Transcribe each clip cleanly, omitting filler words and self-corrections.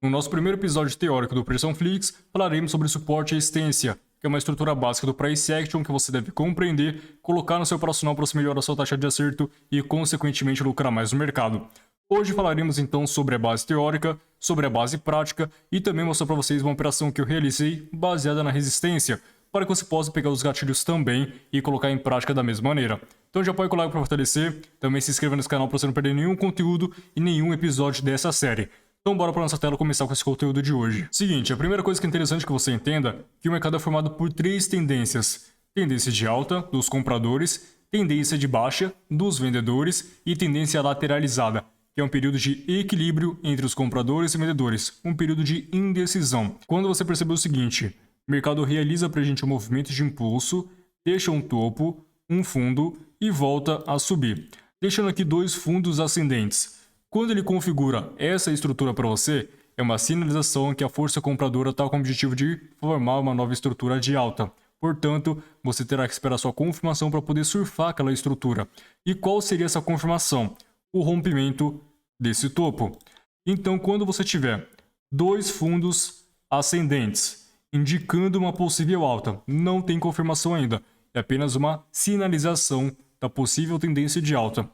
No nosso primeiro episódio teórico do Pressão Flix, falaremos sobre suporte à existência, que é uma estrutura básica do Price Action que você deve compreender, colocar no seu operacional para você melhorar a sua taxa de acerto e, consequentemente, lucrar mais no mercado. Hoje falaremos então sobre a base teórica, sobre a base prática e também mostrar para vocês uma operação que eu realizei baseada na resistência, para que você possa pegar os gatilhos também e colocar em prática da mesma maneira. Então já pode colar para fortalecer, também se inscreva nesse canal para você não perder nenhum conteúdo e nenhum episódio dessa série. Então bora para nossa tela começar com esse conteúdo de hoje. Seguinte, a primeira coisa que é interessante que você entenda é que o mercado é formado por três tendências. Tendência de alta, dos compradores, tendência de baixa, dos vendedores e tendência lateralizada, que é um período de equilíbrio entre os compradores e vendedores, um período de indecisão. Quando você perceber o seguinte, o mercado realiza para a gente um movimento de impulso, deixa um topo, um fundo e volta a subir, deixando aqui dois fundos ascendentes. Quando ele configura essa estrutura para você, é uma sinalização que a força compradora está com o objetivo de formar uma nova estrutura de alta. Portanto, você terá que esperar sua confirmação para poder surfar aquela estrutura. E qual seria essa confirmação? O rompimento desse topo. Então, quando você tiver dois fundos ascendentes, indicando uma possível alta, não tem confirmação ainda, é apenas uma sinalização da possível tendência de alta.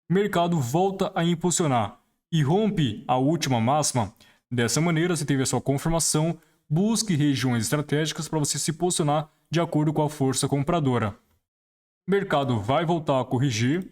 O mercado volta a impulsionar e rompe a última máxima. Dessa maneira, você teve a sua confirmação, busque regiões estratégicas para você se posicionar de acordo com a força compradora. O mercado vai voltar a corrigir,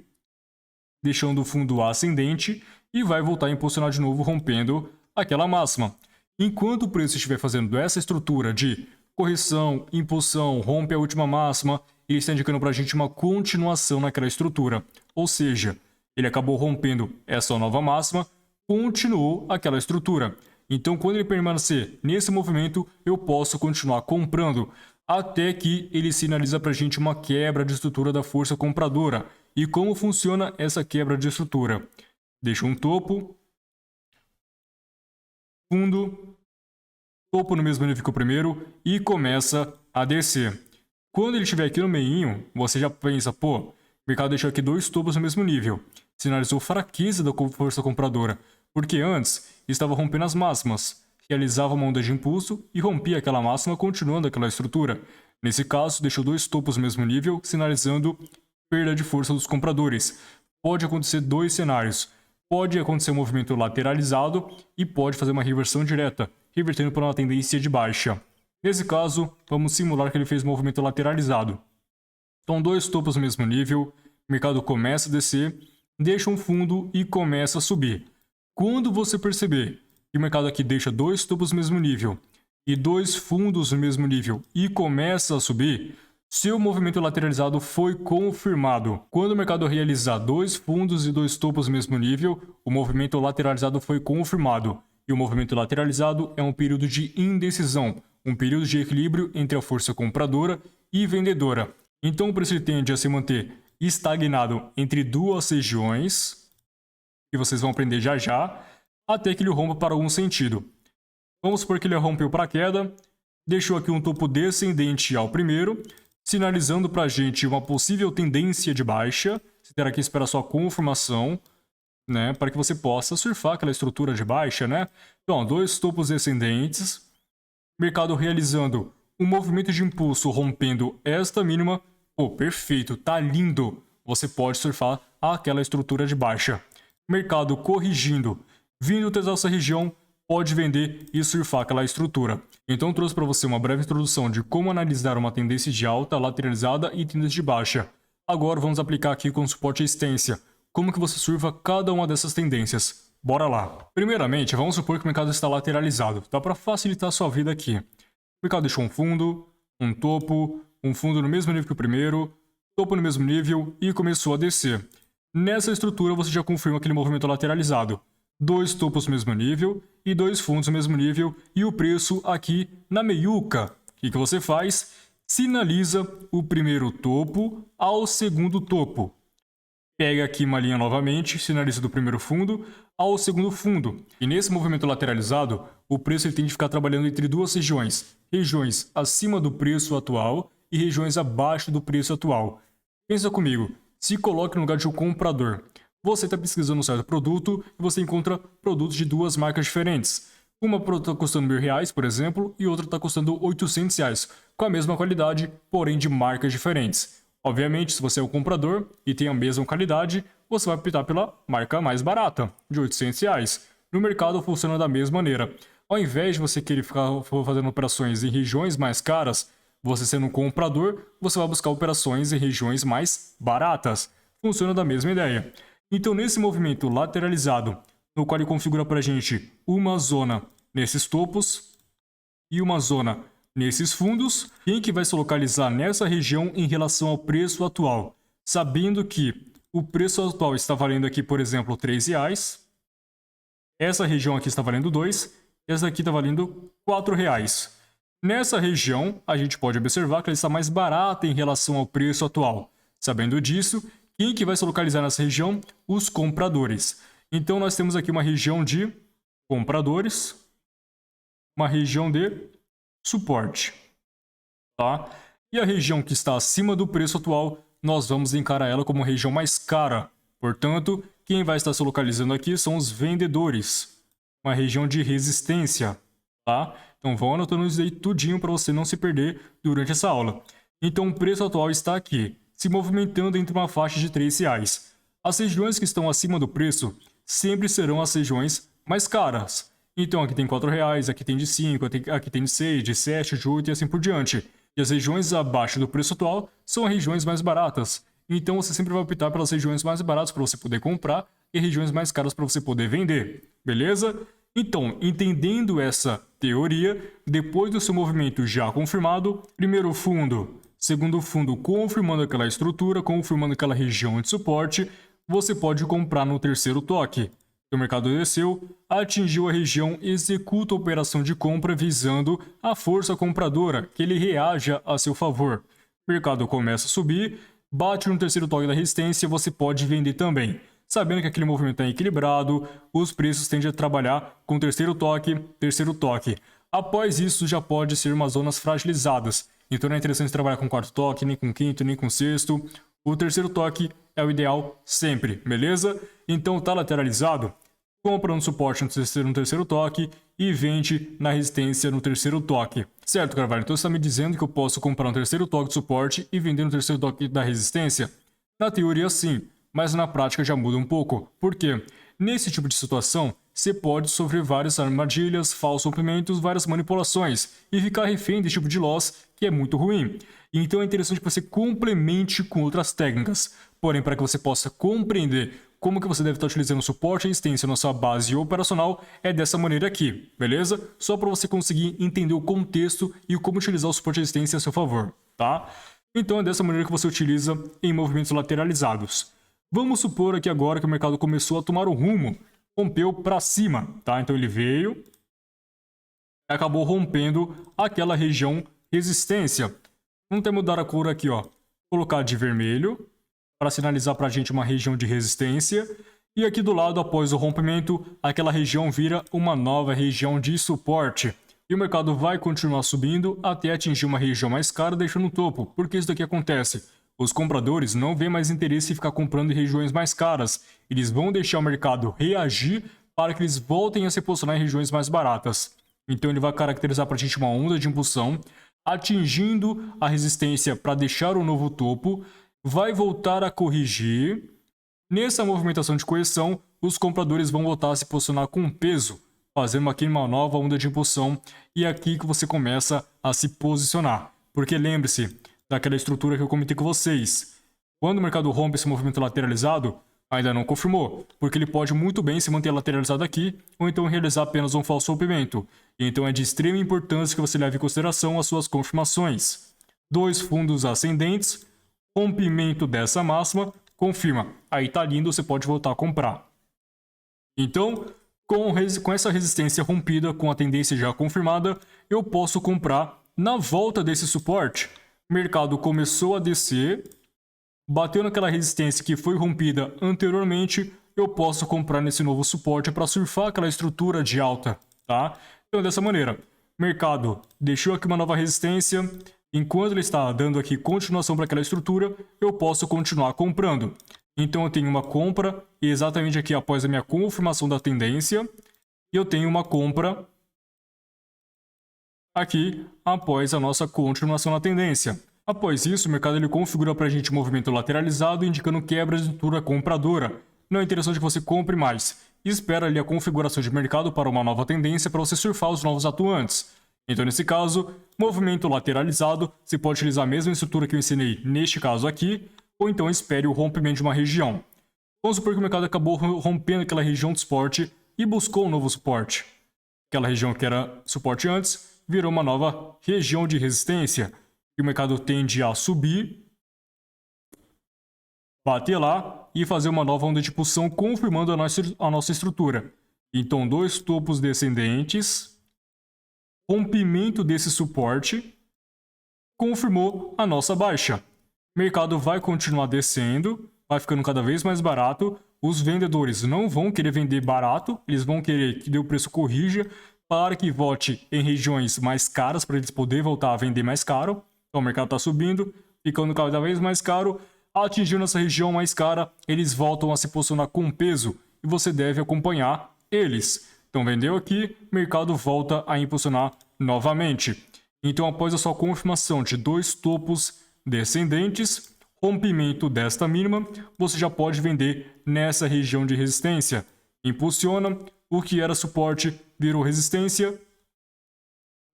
deixando o fundo ascendente e vai voltar a impulsionar de novo, rompendo aquela máxima. Enquanto o preço estiver fazendo essa estrutura de correção, impulsão, rompe a última máxima, ele está indicando para a gente uma continuação naquela estrutura. Ou seja, ele acabou rompendo essa nova máxima, continuou aquela estrutura. Então, quando ele permanecer nesse movimento, eu posso continuar comprando, até que ele sinaliza para a gente uma quebra de estrutura da força compradora. E como funciona essa quebra de estrutura? Deixa um topo, fundo, topo no mesmo nível que o primeiro e começa a descer. Quando ele estiver aqui no meinho, você já pensa, pô, o mercado deixou aqui dois topos no mesmo nível. Sinalizou fraqueza da força compradora, porque antes estava rompendo as máximas, realizava uma onda de impulso e rompia aquela máxima continuando aquela estrutura. Nesse caso, deixou dois topos no mesmo nível, sinalizando perda de força dos compradores. Pode acontecer dois cenários. Pode acontecer um movimento lateralizado e pode fazer uma reversão direta, revertendo para uma tendência de baixa. Nesse caso, vamos simular que ele fez um movimento lateralizado. Então, dois topos no mesmo nível, o mercado começa a descer, deixa um fundo e começa a subir. Quando você perceber que o mercado aqui deixa dois topos no mesmo nível e dois fundos no mesmo nível e começa a subir, seu movimento lateralizado foi confirmado. Quando o mercado realizar dois fundos e dois topos no mesmo nível, o movimento lateralizado foi confirmado. E o movimento lateralizado é um período de indecisão, um período de equilíbrio entre a força compradora e vendedora. Então o preço tende a se manter estagnado entre duas regiões, que vocês vão aprender já já, até que ele rompa para algum sentido. Vamos supor que ele rompeu para a queda, deixou aqui um topo descendente ao primeiro, sinalizando para a gente uma possível tendência de baixa. Você terá que esperar sua confirmação, né, para que você possa surfar aquela estrutura de baixa, né? Então, dois topos descendentes, mercado realizando um movimento de impulso rompendo esta mínima. Pô, perfeito, tá lindo. Você pode surfar aquela estrutura de baixa. Mercado corrigindo, vindo até essa região, pode vender e surfar aquela estrutura. Então trouxe para você uma breve introdução de como analisar uma tendência de alta, lateralizada e tendência de baixa. Agora vamos aplicar aqui com suporte à existência. Como que você surfa cada uma dessas tendências? Bora lá! Primeiramente, vamos supor que o mercado está lateralizado. Dá para facilitar a sua vida aqui. O mercado deixou um fundo, um topo, um fundo no mesmo nível que o primeiro, topo no mesmo nível e começou a descer. Nessa estrutura você já confirma aquele movimento lateralizado. Dois topos no mesmo nível e dois fundos no mesmo nível e o preço aqui na meiuca. O que você faz? Sinaliza o primeiro topo ao segundo topo. Pega aqui uma linha novamente, sinaliza do primeiro fundo ao segundo fundo. E nesse movimento lateralizado, o preço ele tem de ficar trabalhando entre duas regiões. Regiões acima do preço atual e regiões abaixo do preço atual. Pensa comigo, se coloque no lugar de um comprador. Você está pesquisando um certo produto e você encontra produtos de duas marcas diferentes. Uma está custando R$1.000, por exemplo, e outra está custando R$800, com a mesma qualidade, porém de marcas diferentes. Obviamente, se você é o comprador e tem a mesma qualidade, você vai optar pela marca mais barata, de R$800. No mercado funciona da mesma maneira. Ao invés de você querer ficar fazendo operações em regiões mais caras, você sendo um comprador, você vai buscar operações em regiões mais baratas. Funciona da mesma ideia. Então, nesse movimento lateralizado, no qual ele configura para a gente uma zona nesses topos e uma zona nesses fundos, quem que vai se localizar nessa região em relação ao preço atual? Sabendo que o preço atual está valendo aqui, por exemplo, R$3, essa região aqui está valendo 2, essa aqui está valendo R$4. Nessa região, a gente pode observar que ela está mais barata em relação ao preço atual. Sabendo disso, quem que vai se localizar nessa região? Os compradores. Então, nós temos aqui uma região de compradores, uma região de suporte, tá? E a região que está acima do preço atual, nós vamos encarar ela como região mais cara. Portanto, quem vai estar se localizando aqui são os vendedores, uma região de resistência, tá? Então, vão anotando isso aí tudinho para você não se perder durante essa aula. Então, o preço atual está aqui, se movimentando entre uma faixa de R$3. As regiões que estão acima do preço sempre serão as regiões mais caras. Então, aqui tem R$4, aqui tem de 5, aqui tem de 6, de 7, de 8 e assim por diante. E as regiões abaixo do preço atual são as regiões mais baratas. Então, você sempre vai optar pelas regiões mais baratas para você poder comprar e regiões mais caras para você poder vender. Beleza? Então, entendendo essa teoria, depois do seu movimento já confirmado, primeiro fundo, segundo fundo confirmando aquela estrutura, confirmando aquela região de suporte, você pode comprar no terceiro toque. O mercado desceu, atingiu a região, executa a operação de compra visando a força compradora, que ele reaja a seu favor. O mercado começa a subir, bate no terceiro toque da resistência, você pode vender também. Sabendo que aquele movimento é equilibrado, os preços tendem a trabalhar com terceiro toque. Após isso, já pode ser umas zonas fragilizadas. Então não é interessante trabalhar com quarto toque, nem com quinto, nem com sexto. O terceiro toque é o ideal sempre, beleza? Então tá lateralizado, compra no suporte no terceiro toque e vende na resistência no terceiro toque. Certo, Carvalho? Então você está me dizendo que eu posso comprar no terceiro toque de suporte e vender no terceiro toque da resistência? Na teoria sim, mas na prática já muda um pouco. Por quê? Nesse tipo de situação, você pode sofrer várias armadilhas, falsos rompimentos, várias manipulações e ficar refém desse tipo de loss que é muito ruim. Então é interessante que você complemente com outras técnicas. Porém, para que você possa compreender como que você deve estar utilizando o suporte e resistência na sua base operacional, é dessa maneira aqui, beleza? Só para você conseguir entender o contexto e como utilizar o suporte e resistência a seu favor, tá? Então é dessa maneira que você utiliza em movimentos lateralizados. Vamos supor aqui agora que o mercado começou a tomar o rumo, rompeu para cima, tá? Então ele veio e acabou rompendo aquela região resistência. Vamos até mudar a cor aqui, ó. Colocar de vermelho para sinalizar para a gente uma região de resistência. E aqui do lado, após o rompimento, aquela região vira uma nova região de suporte. E o mercado vai continuar subindo até atingir uma região mais cara, deixando o topo. Por que isso daqui acontece? Os compradores não vêem mais interesse em ficar comprando em regiões mais caras. Eles vão deixar o mercado reagir para que eles voltem a se posicionar em regiões mais baratas. Então ele vai caracterizar para a gente uma onda de impulsão, atingindo a resistência para deixar o novo topo, vai voltar a corrigir. Nessa movimentação de correção, os compradores vão voltar a se posicionar com peso, fazendo aqui uma nova onda de impulsão, e é aqui que você começa a se posicionar. Porque lembre-se daquela estrutura que eu comentei com vocês. Quando o mercado rompe esse movimento lateralizado, ainda não confirmou, porque ele pode muito bem se manter lateralizado aqui, ou então realizar apenas um falso rompimento. Então é de extrema importância que você leve em consideração as suas confirmações. Dois fundos ascendentes, rompimento dessa máxima, confirma. Aí tá lindo, você pode voltar a comprar. Então, com essa resistência rompida, com a tendência já confirmada, eu posso comprar na volta desse suporte. O mercado começou a descer, bateu naquela resistência que foi rompida anteriormente, eu posso comprar nesse novo suporte para surfar aquela estrutura de alta, tá? Então, dessa maneira, o mercado deixou aqui uma nova resistência, enquanto ele está dando aqui continuação para aquela estrutura, eu posso continuar comprando. Então, eu tenho uma compra, e exatamente aqui após a minha confirmação da tendência, eu tenho uma compra aqui após a nossa continuação na tendência. Após isso, o mercado ele configura para a gente movimento lateralizado, indicando quebra de estrutura compradora. Não é interessante que você compre mais. Espera ali a configuração de mercado para uma nova tendência para você surfar os novos atuantes. Então, nesse caso, movimento lateralizado, você pode utilizar a mesma estrutura que eu ensinei neste caso aqui, ou então espere o rompimento de uma região. Vamos supor que o mercado acabou rompendo aquela região de suporte e buscou um novo suporte. Aquela região que era suporte antes virou uma nova região de resistência. E o mercado tende a subir, bater lá e fazer uma nova onda de impulsão, confirmando a nossa estrutura. Então, dois topos descendentes, rompimento desse suporte, confirmou a nossa baixa. O mercado vai continuar descendo, vai ficando cada vez mais barato. Os vendedores não vão querer vender barato, eles vão querer que o preço corrija para que volte em regiões mais caras, para eles poderem voltar a vender mais caro. Então o mercado está subindo, ficando cada vez mais caro, atingindo essa região mais cara, eles voltam a se posicionar com peso e você deve acompanhar eles. Então vendeu aqui, o mercado volta a impulsionar novamente. Então após a sua confirmação de dois topos descendentes, rompimento desta mínima, você já pode vender nessa região de resistência. Impulsiona, o que era suporte virou resistência,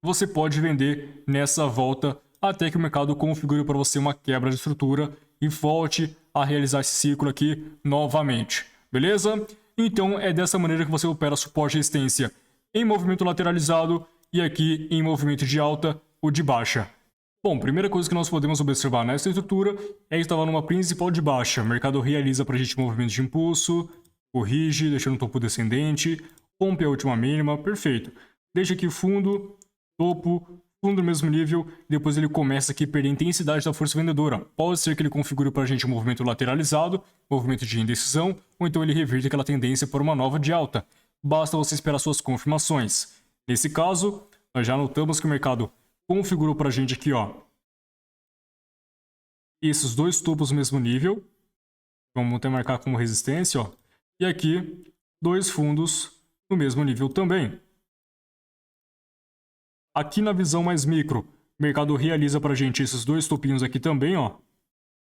você pode vender nessa volta até que o mercado configure para você uma quebra de estrutura e volte a realizar esse ciclo aqui novamente. Beleza? Então é dessa maneira que você opera suporte e resistência em movimento lateralizado e aqui em movimento de alta ou de baixa. Bom, primeira coisa que nós podemos observar nessa estrutura é que estava numa principal de baixa. O mercado realiza para a gente movimento de impulso, corrige, deixando o topo descendente, rompe a última mínima, perfeito. Deixa aqui fundo, topo, fundo no mesmo nível, depois ele começa aqui a perder a intensidade da força vendedora. Pode ser que ele configure para a gente um movimento lateralizado, movimento de indecisão, ou então ele revirte aquela tendência para uma nova de alta. Basta você esperar suas confirmações. Nesse caso, nós já notamos que o mercado configurou para a gente aqui, ó, esses dois topos no mesmo nível. Vamos até marcar como resistência, ó. E aqui, dois fundos no mesmo nível também. Aqui na visão mais micro, o mercado realiza para a gente esses dois topinhos aqui também, ó,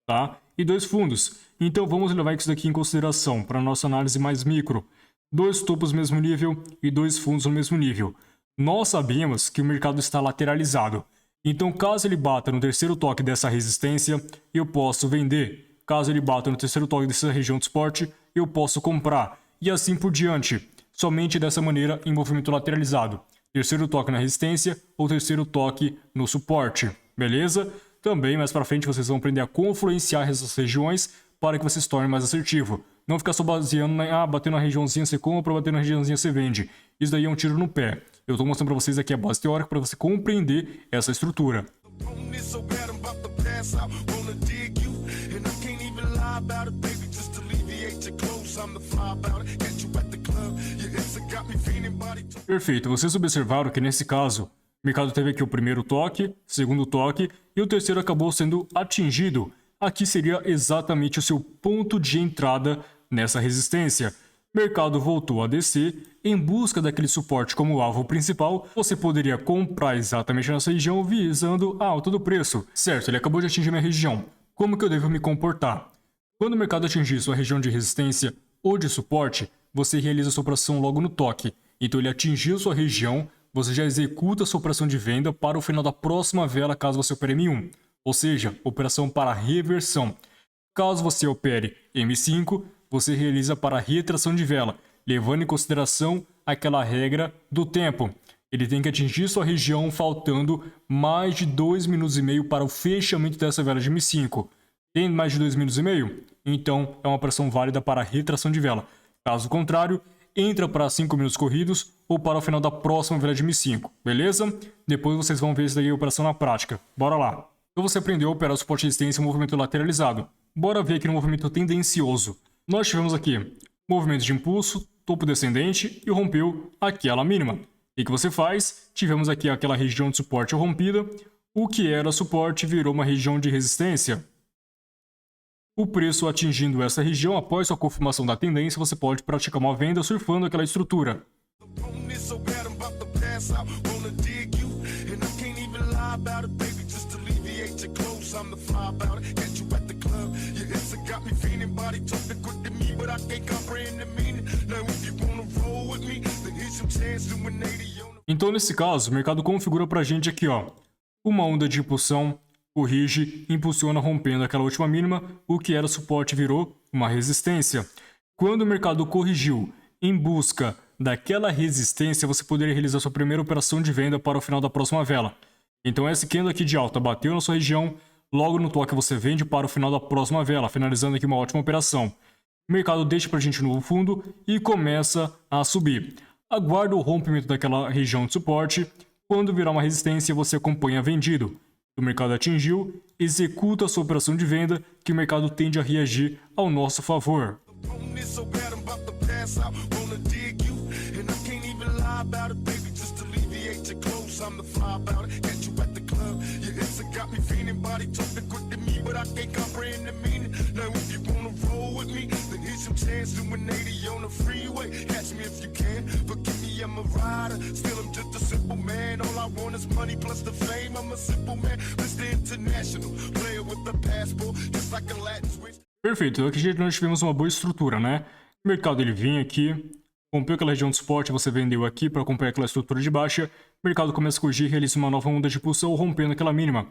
tá? E dois fundos. Então vamos levar isso daqui em consideração para a nossa análise mais micro. Dois topos no mesmo nível e dois fundos no mesmo nível. Nós sabemos que o mercado está lateralizado. Então caso ele bata no terceiro toque dessa resistência, eu posso vender. Caso ele bata no terceiro toque dessa região de suporte, eu posso comprar. E assim por diante. Somente dessa maneira em movimento lateralizado. Terceiro toque na resistência ou terceiro toque no suporte, beleza? Também mais para frente vocês vão aprender a confluenciar essas regiões para que você se torne mais assertivo. Não ficar só baseando na batendo na regiãozinha você compra, batendo na regiãozinha você vende. Isso daí é um tiro no pé. Eu estou mostrando para vocês aqui a base teórica para você compreender essa estrutura. Perfeito, vocês observaram que nesse caso, o mercado teve aqui o primeiro toque, segundo toque, e o terceiro acabou sendo atingido. Aqui seria exatamente o seu ponto de entrada nessa resistência. O mercado voltou a descer, em busca daquele suporte como alvo principal, você poderia comprar exatamente nessa região visando a alta do preço. Certo, ele acabou de atingir minha região. Como que eu devo me comportar? Quando o mercado atingir sua região de resistência ou de suporte, você realiza sua operação logo no toque. Então ele atingiu sua região, você já executa sua operação de venda para o final da próxima vela caso você opere M1. Ou seja, operação para reversão. Caso você opere M5, você realiza para retração de vela, levando em consideração aquela regra do tempo. Ele tem que atingir sua região faltando mais de 2,5 minutos para o fechamento dessa vela de M5. Tem mais de 2,5 minutos? Então é uma operação válida para retração de vela. Caso contrário, entra para 5 minutos corridos ou para o final da próxima vela de M5, beleza? Depois vocês vão ver isso daí a operação na prática. Bora lá! Então você aprendeu a operar suporte e resistência em movimento lateralizado. Bora ver aqui no movimento tendencioso. Nós tivemos aqui movimento de impulso, topo descendente e rompeu aquela mínima. E o que você faz? Tivemos aqui aquela região de suporte rompida. O que era suporte virou uma região de resistência. O preço atingindo essa região, após a confirmação da tendência, você pode praticar uma venda surfando aquela estrutura. pass out, wanna dig you. And I can't even lie about it, baby, just to alleviate your clothes. I'm the fly about it, catch you at the club. Your hips have got me feeling, body talking quick to me, but I can't comprehend the meaning. Now if you wanna roll with me, then here's some chance to win 80 on the... Então, nesse caso, o mercado configura pra gente aqui, ó, uma onda de impulsão, corrige, impulsiona rompendo aquela última mínima, o que era suporte virou uma resistência. Quando o mercado corrigiu em busca daquela resistência, você poderia realizar sua primeira operação de venda para o final da próxima vela. Então esse candle aqui de alta bateu na sua região, logo no toque você vende para o final da próxima vela, finalizando aqui uma ótima operação. O mercado deixa pra gente um novo fundo e começa a subir. Aguarda o rompimento daquela região de suporte, quando virar uma resistência você acompanha vendido. O mercado atingiu, executa a sua operação de venda, que o mercado tende a reagir ao nosso favor. I'm the fly about it, catch you at the club. Your hips have got me feeling, body talking quick to me, but I can't comprehend the meaning. Now if you wanna roll with me, then here's some chance to win 80 on the freeway. Catch me if you can, forgive me, I'm a rider. Still I'm just a simple man, all I want is money plus the fame. I'm a simple man, Mr. International, player with the passport, just like a Latin switch. Perfeito, aqui nós tivemos uma boa estrutura, né? O mercado ele vinha aqui, rompeu aquela região de suporte, você vendeu aqui para acompanhar aquela estrutura de baixa, o mercado começa a corrigir, realiza uma nova onda de impulsão, rompendo aquela mínima. O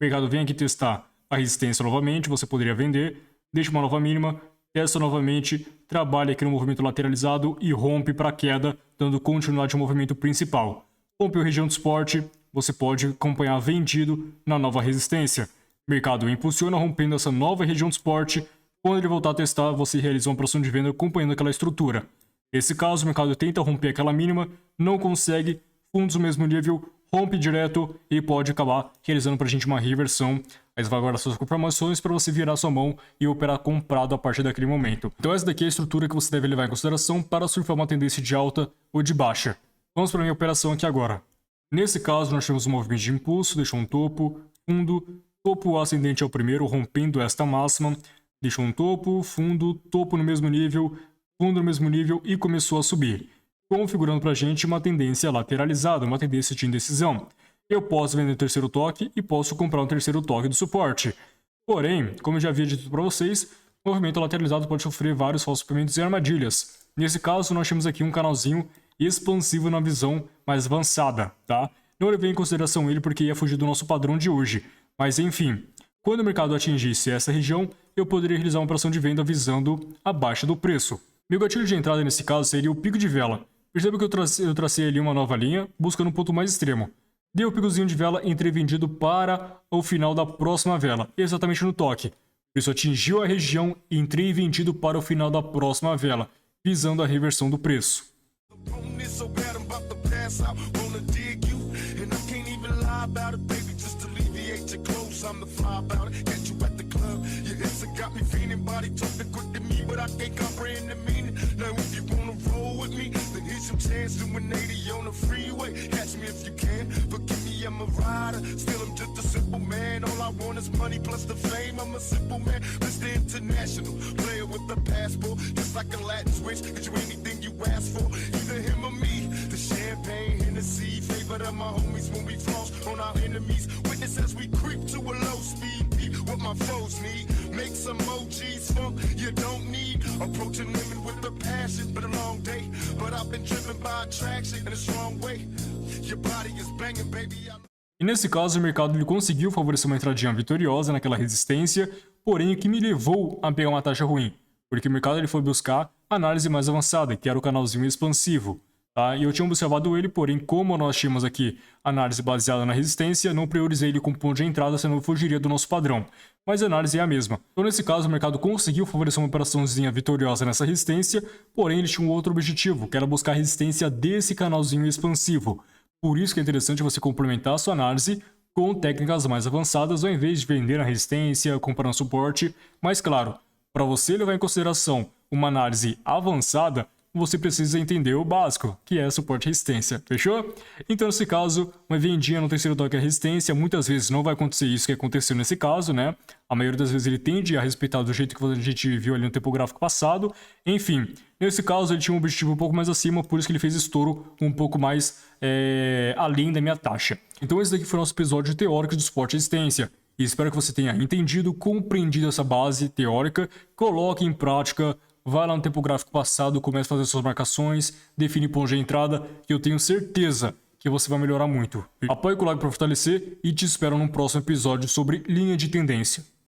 mercado vem aqui testar a resistência novamente, você poderia vender, deixa uma nova mínima, testa novamente, trabalha aqui no movimento lateralizado e rompe para queda, dando continuidade ao movimento principal. Rompeu a região de suporte, você pode acompanhar vendido na nova resistência. O mercado impulsiona rompendo essa nova região de suporte, quando ele voltar a testar, você realiza uma operação de venda acompanhando aquela estrutura. Nesse caso, o mercado tenta romper aquela mínima, não consegue, fundos no mesmo nível, rompe direto e pode acabar realizando para a gente uma reversão. Aí você vai guardar suas confirmações para você virar sua mão e operar comprado a partir daquele momento. Então essa daqui é a estrutura que você deve levar em consideração para surfar uma tendência de alta ou de baixa. Vamos para a minha operação aqui agora. Nesse caso, nós temos um movimento de impulso, deixou um topo, fundo, topo ascendente ao primeiro, rompendo esta máxima, deixou um topo, fundo, topo no mesmo nível, fundo no mesmo nível e começou a subir, configurando para a gente uma tendência lateralizada, uma tendência de indecisão. Eu posso vender o terceiro toque e posso comprar um terceiro toque do suporte. Porém, como eu já havia dito para vocês, o movimento lateralizado pode sofrer vários falsos movimentos e armadilhas. Nesse caso, nós temos aqui um canalzinho expansivo na visão mais avançada, tá? Não levei em consideração ele porque ia fugir do nosso padrão de hoje. Mas enfim, quando o mercado atingisse essa região, eu poderia realizar uma operação de venda visando a baixa do preço. Meu gatilho de entrada nesse caso seria o pico de vela. Perceba que eu tracei ali uma nova linha, buscando um ponto mais extremo. Dei o picozinho de vela entrevendido para o final da próxima vela, exatamente no toque. O preço atingiu a região e entrei vendido para o final da próxima vela, visando a reversão do preço. I'm the fly about it, catch you at the club. Your hips have got me feeling, body talking quick to me, but I can't comprehend the meaning. Now if you wanna roll with me, then here's some chance to win 80 on the freeway. Catch me if you can, forgive me, I'm a rider. Still I'm just a simple man, all I want is money plus the fame. I'm a simple man, Mr. International, player with the passport, just like a Latin switch. Get you anything you ask for, either him or me. The champagne, Hennessy, favorite of my homies when we floss on our enemies. Witness as we creep to a low speed, beat what my foes need. Make some OGs funk you don't need. Approaching women with a passion, been a long day, but I've been driven by attraction in a strong way. Your body is banging, baby. E nesse caso, o mercado ele conseguiu favorecer uma entradinha vitoriosa naquela resistência, porém o que me levou a pegar uma taxa ruim, porque o mercado ele foi buscar análise mais avançada, que era o canalzinho expansivo. Tá? E eu tinha observado ele, porém, como nós tínhamos aqui análise baseada na resistência, não priorizei ele como ponto de entrada, senão fugiria do nosso padrão. Mas a análise é a mesma. Então, nesse caso, o mercado conseguiu favorecer uma operaçãozinha vitoriosa nessa resistência, porém, ele tinha um outro objetivo, que era buscar a resistência desse canalzinho expansivo. Por isso que é interessante você complementar a sua análise com técnicas mais avançadas, ao invés de vender a resistência, comprar um suporte. Mas, claro, para você levar em consideração uma análise avançada, você precisa entender o básico, que é suporte e resistência, fechou? Então, nesse caso, uma vendinha no terceiro toque é resistência, muitas vezes não vai acontecer isso que aconteceu nesse caso, né? A maioria das vezes ele tende a respeitar do jeito que a gente viu ali no tempo gráfico passado. Enfim, nesse caso ele tinha um objetivo um pouco mais acima, por isso que ele fez estouro um pouco mais além da minha taxa. Então esse daqui foi o nosso episódio teórico de suporte e resistência. E espero que você tenha entendido, compreendido essa base teórica, coloque em prática, vai lá no tempo gráfico passado, comece a fazer suas marcações, define ponto de entrada, que eu tenho certeza que você vai melhorar muito. Apoie o like para fortalecer e te espero num próximo episódio sobre linha de tendência.